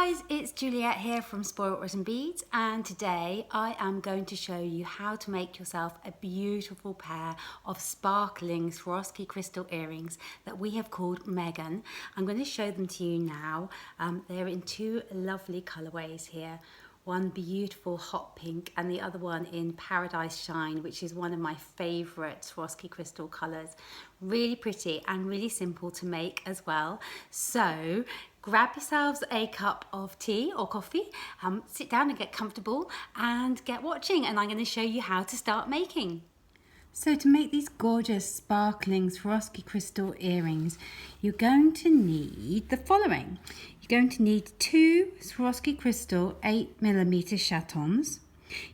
guys, it's Juliet here from Spoilt and Beads, and today I am going to show you how to make yourself a beautiful pair of sparkling Swarovski crystal earrings that we have called Meghan. I'm going to show them to you now. They're in two lovely colorways here. One beautiful hot pink and the other one in Paradise Shine, which is one of my favorite Swarovski crystal colors. Really pretty and really simple to make as well. So grab yourselves a cup of tea or coffee, sit down and get comfortable and get watching, and I'm going to show you how to start making. So to make these gorgeous sparkling Swarovski crystal earrings, you're going to need the following. You're going to need 2 Swarovski crystal 8mm chatons.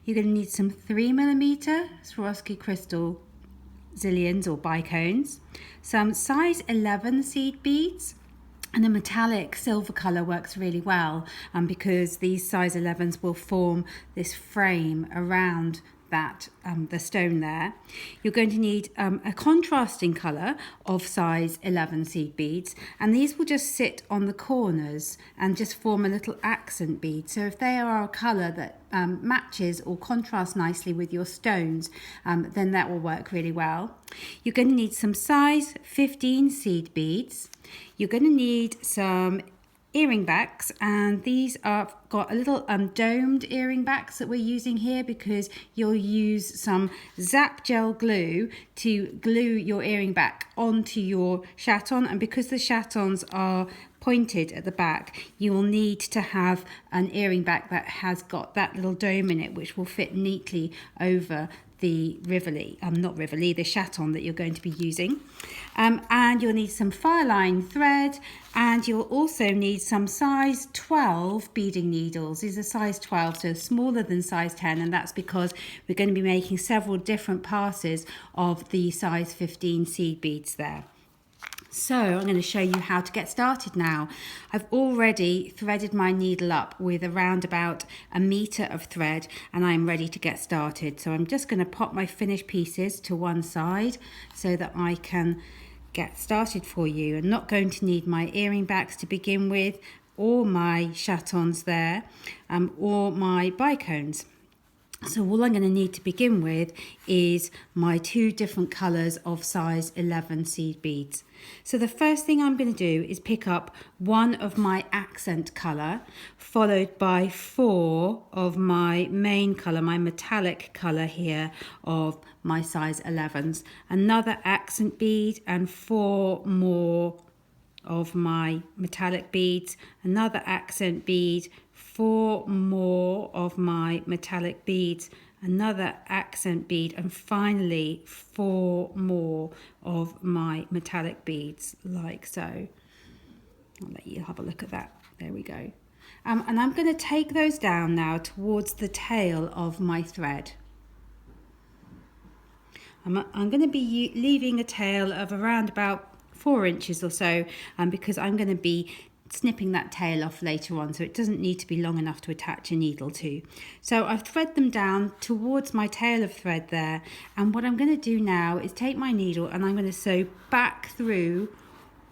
You're going to need some 3mm Swarovski crystal zillions or bicones, some size 11 seed beads, and a metallic silver colour works really well because these size 11s will form this frame around that the stone there. You're going to need a contrasting colour of size 11 seed beads, and these will just sit on the corners and just form a little accent bead. So if they are a colour that matches or contrasts nicely with your stones, then that will work really well. You're going to need some size 15 seed beads. You're going to need some earring backs, and these are got a little domed earring backs that we're using here because you'll use some zap gel glue to glue your earring back onto your chaton, and because the chatons are pointed at the back, you will need to have an earring back that has got that little dome in it, which will fit neatly over the the chaton that you're going to be using. And you'll need some fire-line thread, and you'll also need some size 12 beading needles. These are size 12, so smaller than size 10, and that's because we're going to be making several different passes of the size 15 seed beads there. So I'm going to show you how to get started now. I've already threaded my needle up with around about 1 meter of thread, and I'm ready to get started. So I'm just going to pop my finished pieces to one side so that I can get started for you. I'm not going to need my earring backs to begin with, or my chatons there, or my bicones. So all I'm going to need to begin with is my 2 different colours of size 11 seed beads. So the first thing I'm going to do is pick up one of my accent colour, followed by 4 of my main colour, my metallic colour here of my size 11s, another accent bead and 4 more of my metallic beads, another accent bead, 4 more of my metallic beads, another accent bead, and finally 4 more of my metallic beads, like so. I'll let you have a look at that. There we go. And I'm going to take those down now towards the tail of my thread. I'm going to be leaving a tail of around about 4 inches or so, because I'm going to be snipping that tail off later on, so it doesn't need to be long enough to attach a needle to. So I've thread them down towards my tail of thread there, and what I'm going to do now is take my needle and I'm going to sew back through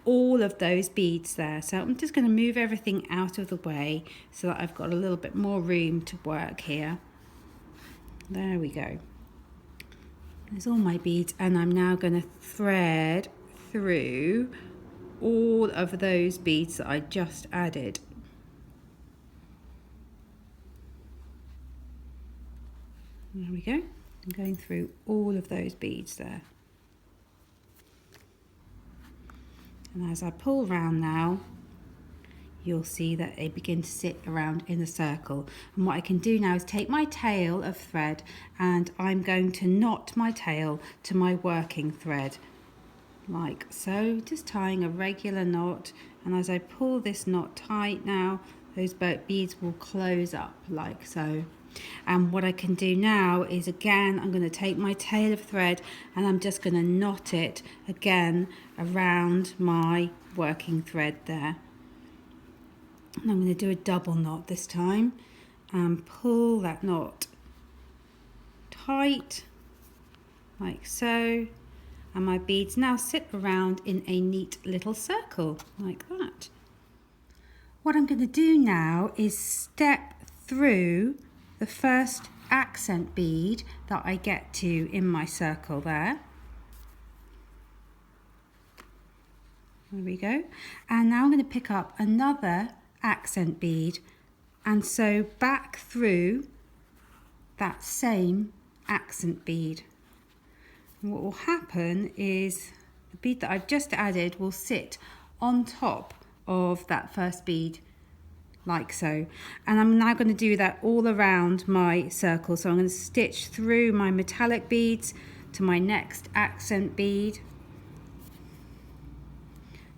all of those beads there. So I'm just going to move everything out of the way so that I've got a little bit more room to work here. There we go. There's all my beads, and I'm now going to thread through all of those beads that I just added. There we go. I'm going through all of those beads there. And as I pull round now, you'll see that they begin to sit around in a circle. And what I can do now is take my tail of thread, and I'm going to knot my tail to my working thread, like so, just tying a regular knot. And as I pull this knot tight now, those beads will close up like so. And what I can do now is, again, I'm going to take my tail of thread and I'm just going to knot it again around my working thread there. And I'm going to do a double knot this time and pull that knot tight like so. And my beads now sit around in a neat little circle like that. What I'm going to do now is step through the first accent bead that I get to in my circle there. There we go. And now I'm going to pick up another accent bead and sew back through that same accent bead. And what will happen is the bead that I've just added will sit on top of that first bead like so, and I'm now going to do that all around my circle. So I'm going to stitch through my metallic beads to my next accent bead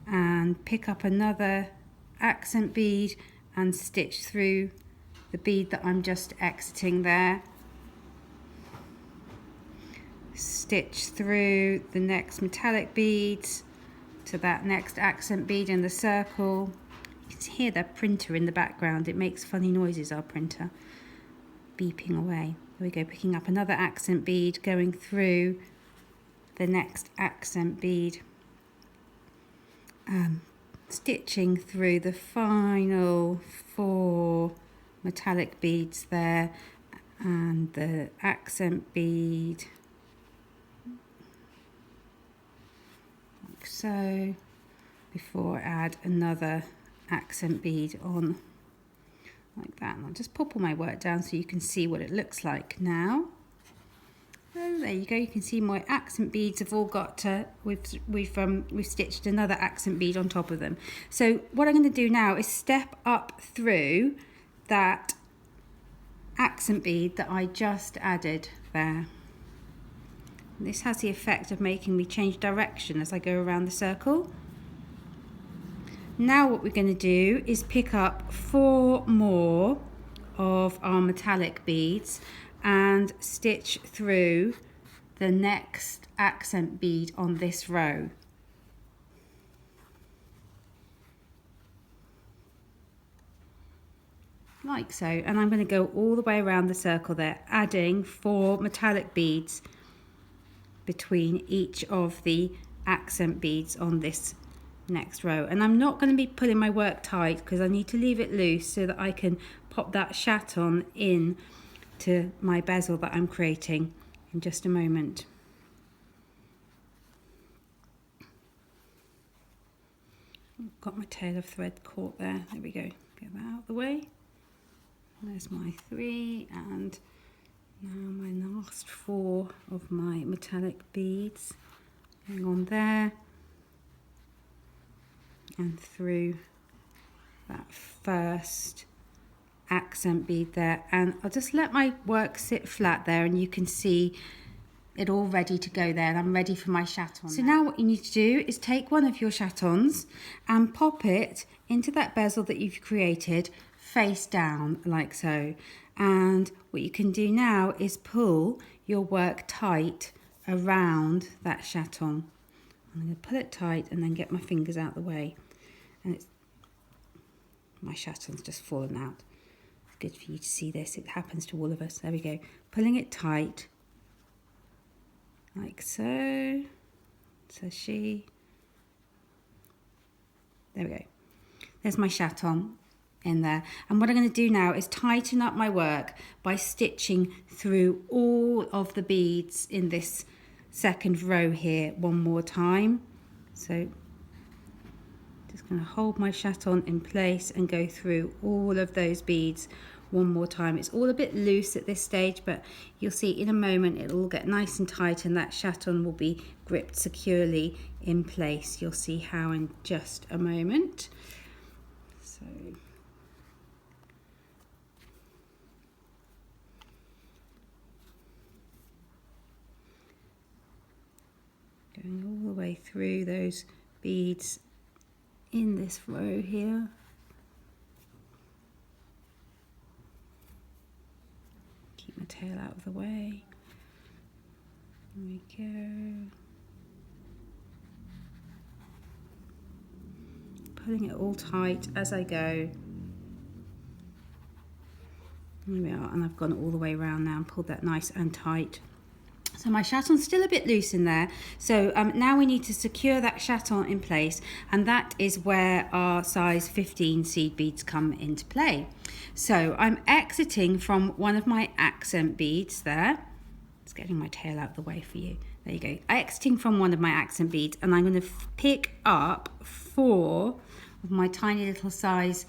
and pick up another accent bead and stitch through the bead that I'm just exiting there, stitch through the next metallic beads to that next accent bead in the circle. You can hear the printer in the background. It makes funny noises, our printer, beeping away. There we go, picking up another accent bead, going through the next accent bead, stitching through the final 4 metallic beads there and the accent bead like so, before I add another accent bead on like that. And I'll just pop all my work down so you can see what it looks like now. Oh, there you go. You can see my accent beads have all got we've stitched another accent bead on top of them. So what I'm going to do now is step up through that accent bead that I just added there. And this has the effect of making me change direction as I go around the circle. Now what we're going to do is pick up 4 more of our metallic beads and stitch through the next accent bead on this row. Like so, and I'm going to go all the way around the circle there, adding 4 metallic beads between each of the accent beads on this next row. And I'm not going to be pulling my work tight because I need to leave it loose so that I can pop that chaton in to my bezel that I'm creating in just a moment. I've got my tail of thread caught there. There we go. Get that out of the way. There's my 3, and now my last 4 of my metallic beads going on there and through that first accent bead there, and I'll just let my work sit flat there and you can see it all ready to go there, and I'm ready for my chaton. So now what you need to do is take one of your chatons and pop it into that bezel that you've created face down like so, and what you can do now is pull your work tight around that chaton. I'm going to pull it tight and then get my fingers out the way, and my chaton's just fallen out. It's good for you to see this. It happens to all of us. There we go. Pulling it tight like so. So there we go. There's my chaton in there, and what I'm going to do now is tighten up my work by stitching through all of the beads in this second row here one more time. So just going to hold my chaton in place and go through all of those beads one more time. It's all a bit loose at this stage, but you'll see in a moment it'll all get nice and tight and that chaton will be gripped securely in place. You'll see how in just a moment. So going all the way through those beads in this row here. Keep my tail out of the way. There we go. Pulling it all tight as I go. There we are, and I've gone all the way around now and pulled that nice and tight. So my chaton's still a bit loose in there. So now we need to secure that chaton in place, and that is where our size 15 seed beads come into play. So I'm exiting from one of my accent beads there. It's getting my tail out of the way for you. There you go. Exiting from one of my accent beads, and I'm going to pick up 4 of my tiny little size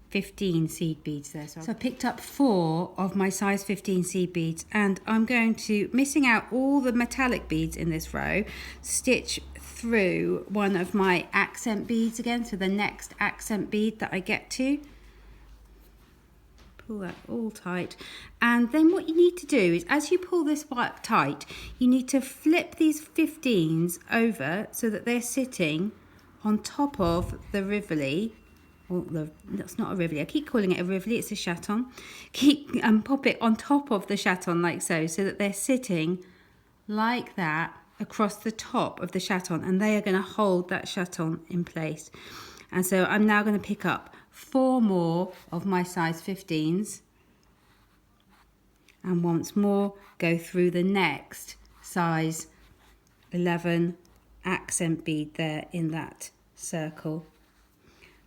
15 seed beads there. So I picked up 4 of my size 15 seed beads, and I'm going to, missing out all the metallic beads in this row, stitch through one of my accent beads again, so the next accent bead that I get to. Pull that all tight, and then what you need to do is, as you pull this work tight, you need to flip these 15s over so that they're sitting on top of the rivoli. That's not a rivoli, I keep calling it a rivoli, it's a chaton. Pop it on top of the chaton like so that they're sitting like that across the top of the chaton, and they are going to hold that chaton in place. And so I'm now going to pick up 4 more of my size 15s, and once more go through the next size 11 accent bead there in that circle.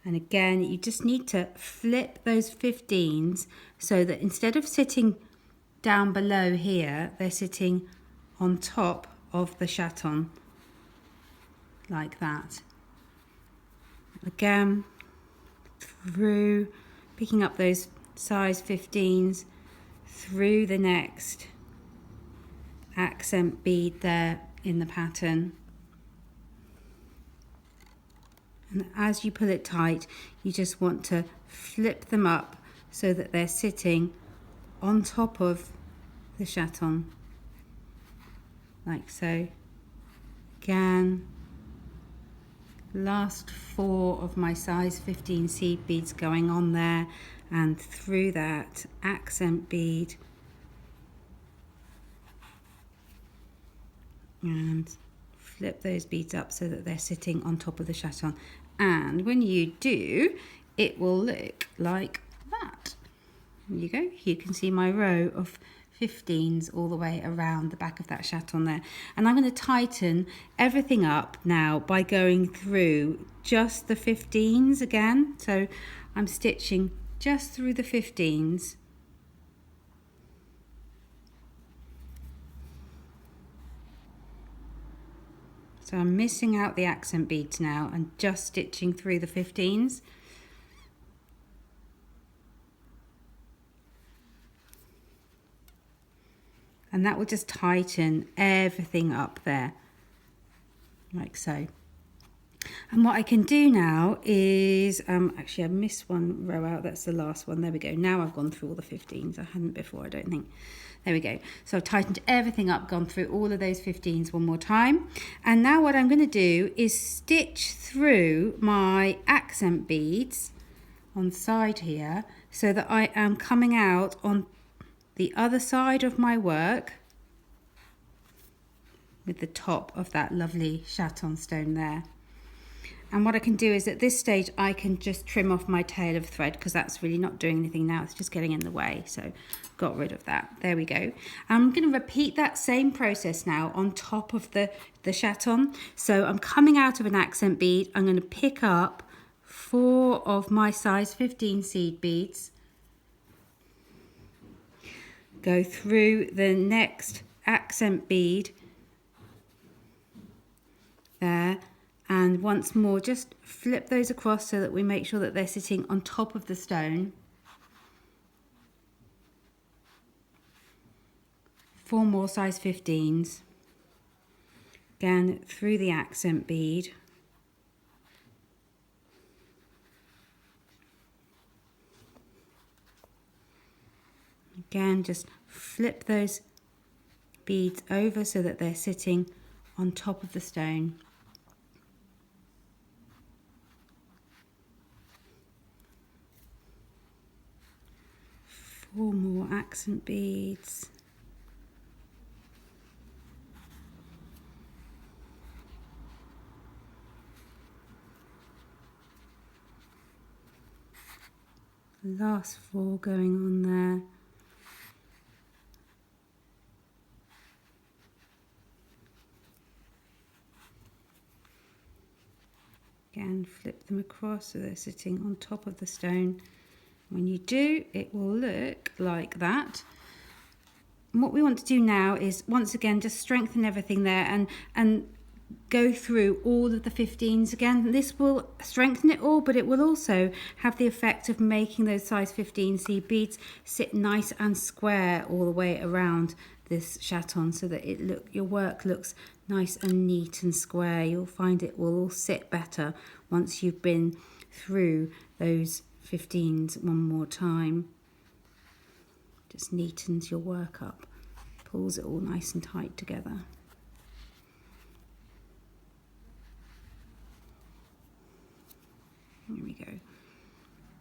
And again, you just need to flip those 15s so that instead of sitting down below here, they're sitting on top of the chaton, like that. Again, through, picking up those size 15s, through the next accent bead there in the pattern. And as you pull it tight, you just want to flip them up so that they're sitting on top of the chaton, like so. Again, last 4 of my size 15 seed beads going on there, and through that accent bead, and flip those beads up so that they're sitting on top of the chaton. And when you do, it will look like that. There you go. You can see my row of 15s all the way around the back of that chaton there. And I'm going to tighten everything up now by going through just the 15s again. So I'm stitching just through the 15s. So I'm missing out the accent beads now and just stitching through the 15s. And that will just tighten everything up there, like so. And what I can do now is, actually I missed one row out, that's the last one, there we go. Now I've gone through all the 15s, I hadn't before I don't think. There we go. So I've tightened everything up, gone through all of those 15s one more time. And now what I'm going to do is stitch through my accent beads on the side here so that I am coming out on the other side of my work with the top of that lovely chaton stone there. And what I can do is at this stage I can just trim off my tail of thread because that's really not doing anything now, it's just getting in the way, so got rid of that. There we go. I'm going to repeat that same process now on top of the chaton. So I'm coming out of an accent bead, I'm going to pick up 4 of my size 15 seed beads, go through the next accent bead there, and once more just flip those across so that we make sure that they're sitting on top of the stone. 4 more size 15s, again through the accent bead, again just flip those beads over so that they're sitting on top of the stone. 4 more accent beads. Last 4 going on there. flip them across so they're sitting on top of the stone. When you do, it will look like that. And what we want to do now is, once again, just strengthen everything there and go through all of the 15s again. This will strengthen it all, but it will also have the effect of making those size 15 seed beads sit nice and square all the way around this chaton, so that your work looks nice and neat and square. You'll find it will all sit better once you've been through those 15s one more time. Just neatens your work up, pulls it all nice and tight together. There we go.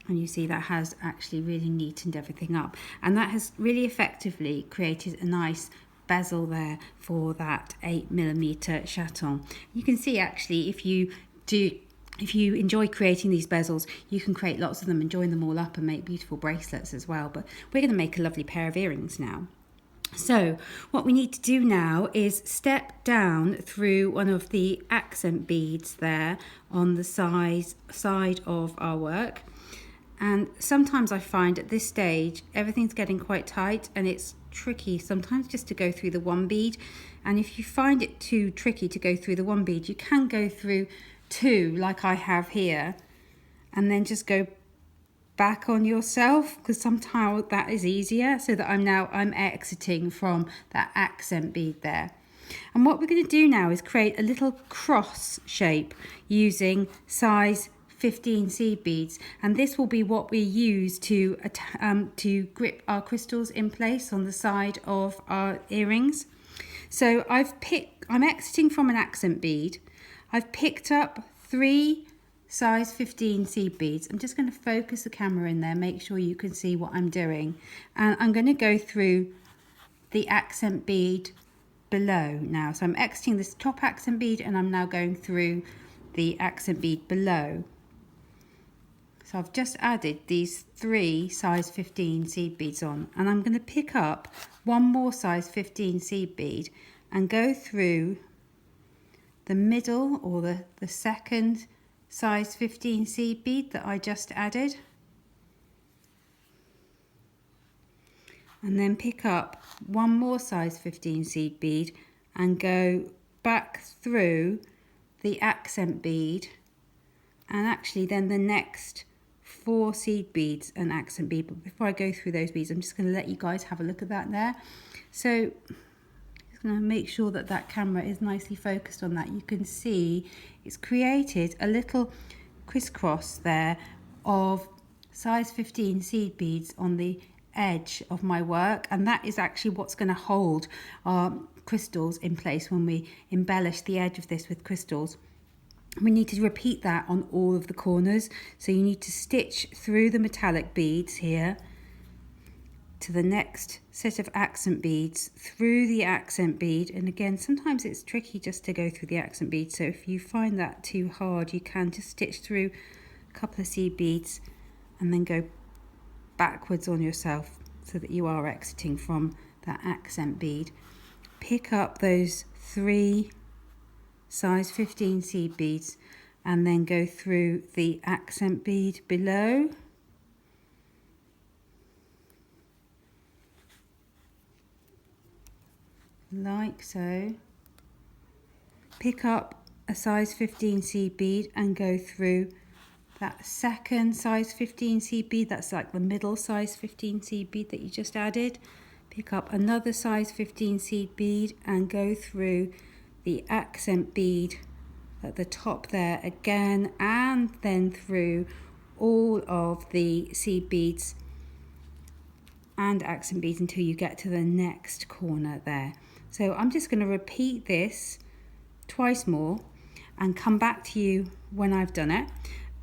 And you see that has actually really neatened everything up, and that has really effectively created a nice bezel there for that 8mm chaton. You can see actually if you enjoy creating these bezels, you can create lots of them and join them all up and make beautiful bracelets as well. But we're going to make a lovely pair of earrings now. So what we need to do now is step down through one of the accent beads there on the side of our work. And sometimes I find at this stage everything's getting quite tight and it's tricky sometimes just to go through the one bead. And if you find it too tricky to go through the one bead, you can go through two like I have here and then just go back on yourself, because sometimes that is easier, so that I'm exiting from that accent bead there. And what we're going to do now is create a little cross shape using size 15 seed beads, and this will be what we use to grip our crystals in place on the side of our earrings. So I'm exiting from an accent bead. I've picked up 3 size 15 seed beads. I'm just going to focus the camera in there, make sure you can see what I'm doing, and I'm going to go through the accent bead below now. So I'm exiting this top accent bead and I'm now going through the accent bead below. So I've just added these 3 size 15 seed beads on, and I'm going to pick up one more size 15 seed bead and go through the middle, or the second size 15 seed bead that I just added, and then pick up one more size 15 seed bead and go back through the accent bead, and actually then the next 4 seed beads and accent bead. But before I go through those beads, I'm just going to let you guys have a look at that there. So just going to make sure that that camera is nicely focused on that. You can see it's created a little crisscross there of size 15 seed beads on the edge of my work, and that is actually what's going to hold our crystals in place when we embellish the edge of this with crystals. We need to repeat that on all of the corners, so you need to stitch through the metallic beads here to the next set of accent beads, through the accent bead, and again sometimes it's tricky just to go through the accent bead, so if you find that too hard you can just stitch through a couple of seed beads and then go backwards on yourself so that you are exiting from that accent bead. Pick up those 3 size 15 seed beads and then go through the accent bead below, like so. Pick up a size 15 seed bead and go through that second size 15 seed bead, that's like the middle size 15 seed bead that you just added. Pick up another size 15 seed bead and go through the accent bead at the top there again, and then through all of the seed beads and accent beads until you get to the next corner there. So I'm just going to repeat this twice more and come back to you when I've done it,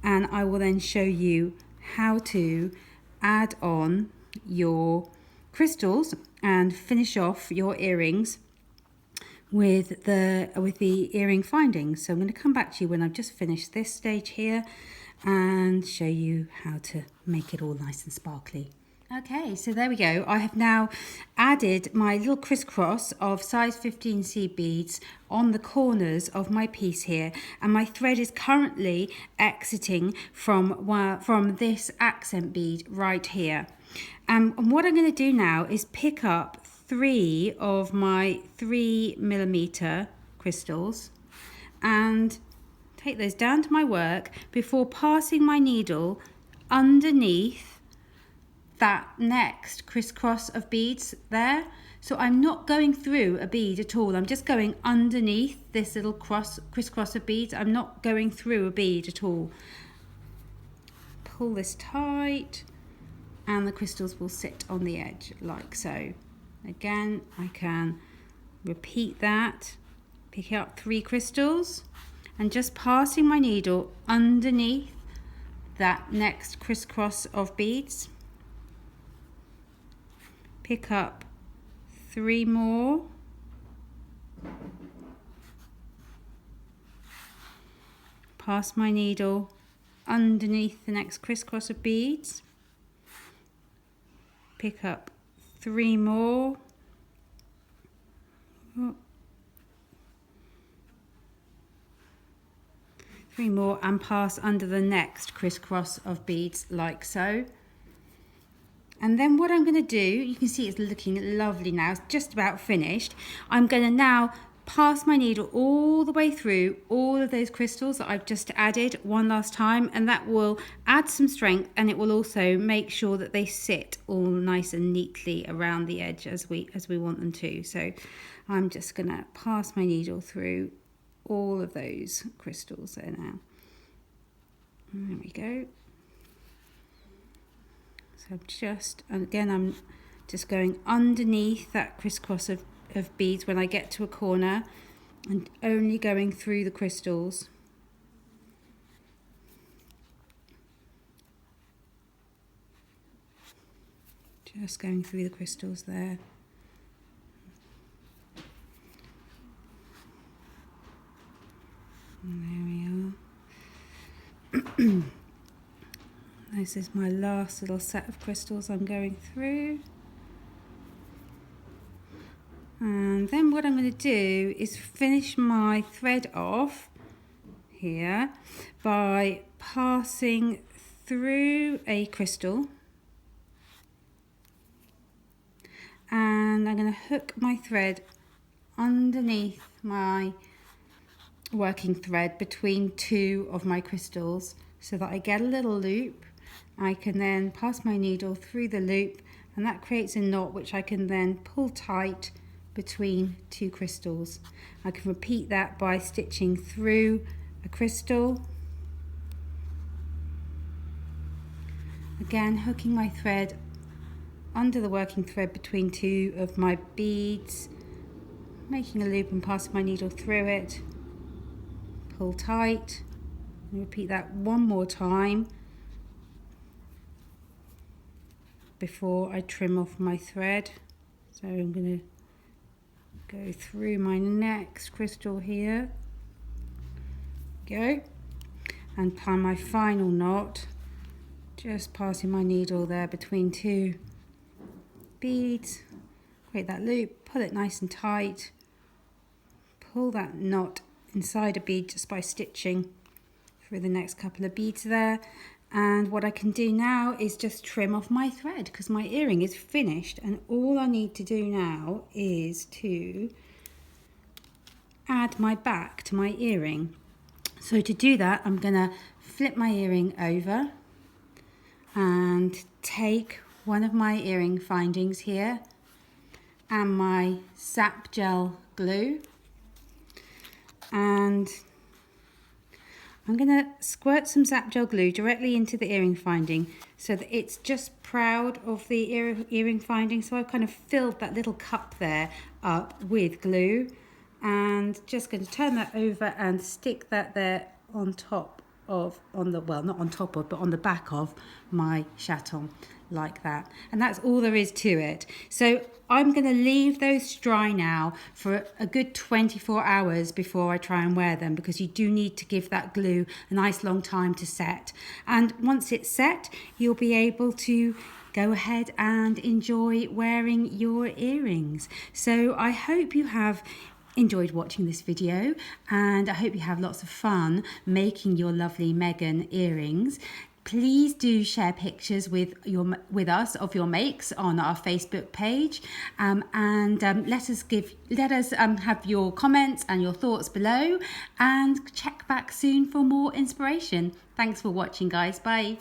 and I will then show you how to add on your crystals and finish off your earrings with the earring findings. So I'm going to come back to you when I've just finished this stage here and show you how to make it all nice and sparkly. Okay, so there we go. I have now added my little crisscross of size 15C beads on the corners of my piece here, and my thread is currently exiting from this accent bead right here. And what I'm going to do now is pick up 3 of my 3mm crystals and take those down to my work before passing my needle underneath that next crisscross of beads there. So I'm not going through a bead at all. I'm just going underneath this little crisscross of beads. I'm not going through a bead at all. Pull this tight and the crystals will sit on the edge like so. Again, I can repeat that, pick up 3 crystals and just passing my needle underneath that next crisscross of beads. Pick up 3 more. Pass my needle underneath the next crisscross of beads. Pick up 3 more. 3 more and pass under the next crisscross of beads like so. And then what I'm going to do, you can see it's looking lovely now, it's just about finished. I'm going to now pass my needle all the way through all of those crystals that I've just added one last time, and that will add some strength, and it will also make sure that they sit all nice and neatly around the edge as we want them to. So I'm just going to pass my needle through all of those crystals there now. There we go. So I'm just going underneath that crisscross of beads when I get to a corner and only going through the crystals. Just going through the crystals there. And there we are. This is my last little set of crystals I'm going through. And then what I'm going to do is finish my thread off here by passing through a crystal. And I'm going to hook my thread underneath my working thread between 2 of my crystals so that I get a little loop. I can then pass my needle through the loop and that creates a knot which I can then pull tight between 2 crystals. I can repeat that by stitching through a crystal. Again, hooking my thread under the working thread between 2 of my beads, making a loop and passing my needle through it. Pull tight and repeat that one more time before I trim off my thread. So I'm going to go through my next crystal here, go, and tie my final knot, just passing my needle there between 2 beads, create that loop, pull it nice and tight, pull that knot inside a bead just by stitching through the next couple of beads there. And what I can do now is just trim off my thread because my earring is finished, and all I need to do now is to add my back to my earring. So to do that, I'm going to flip my earring over and take one of my earring findings here and my sap gel glue, and I'm going to squirt some sap gel glue directly into the earring finding so that it's just proud of the earring finding. So I've kind of filled that little cup there up with glue, and just going to turn that over and stick that there on top of, well, not on top of, but on the back of my chaton like that. And that's all there is to it. So I'm going to leave those dry now for a good 24 hours before I try and wear them, because you do need to give that glue a nice long time to set. And once it's set, you'll be able to go ahead and enjoy wearing your earrings. So I hope you have enjoyed watching this video, and I hope you have lots of fun making your lovely Meghan earrings. Please do share pictures with us of your makes on our Facebook page, and let us have your comments and your thoughts below, and check back soon for more inspiration. Thanks for watching, guys. Bye.